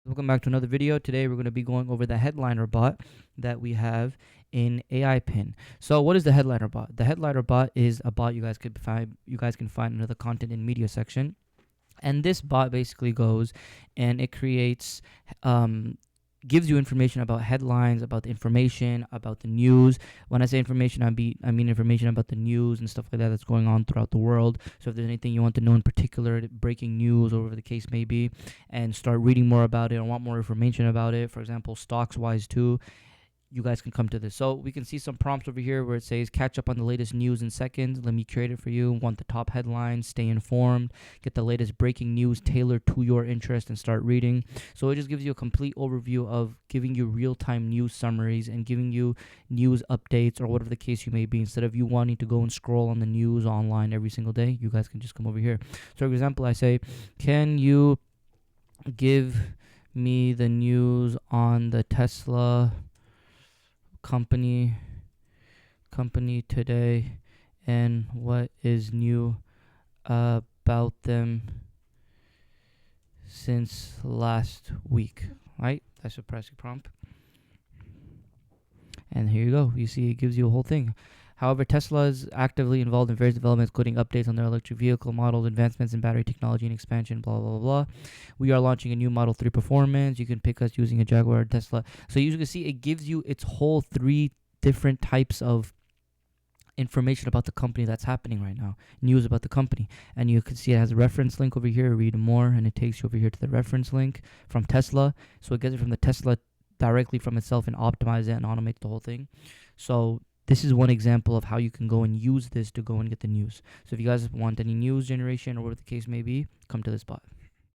Welcome back to another video. Today we're going to be going over the headliner bot that we have in AI Pin. So what is the headliner bot? The headliner bot is a bot you guys can find under the content and media section. And this bot basically goes and it creates gives you information about headlines, about the information, about the news. When I say information, I mean information about the news and stuff like that that's going on throughout the world. So if there's anything you want to know in particular, breaking news or whatever the case may be, and start reading more about it or want more information about it, for example, stocks wise too, you guys can come to this. So we can see some prompts over here where it says catch up on the latest news in seconds. Let me curate it for you. Want the top headlines, stay informed, get the latest breaking news tailored to your interest, and start reading. So it just gives you a complete overview of giving you real-time news summaries and giving you news updates or whatever the case you may be. Instead of you wanting to go and scroll on the news online every single day, you guys can just come over here. So for example, I say, can you give me the news on the Tesla company today and what is new about them since last week, right? That's a pressing prompt. And here you go. You see it gives you a whole thing. However, Tesla is actively involved in various developments, including updates on their electric vehicle models, advancements in battery technology and expansion, blah, blah, blah, blah. We are launching a new Model 3 Performance. You can pick us using a Jaguar or Tesla. So you can see it gives you its whole three different types of information about the company that's happening right now, news about the company. And you can see it has a reference link over here, read more, and it takes you over here to the reference link from Tesla. So it gets it from the Tesla directly from itself and optimize it and automate the whole thing. So this is one example of how you can go and use this to go and get the news. So if you guys want any news generation or whatever the case may be, come to this bot.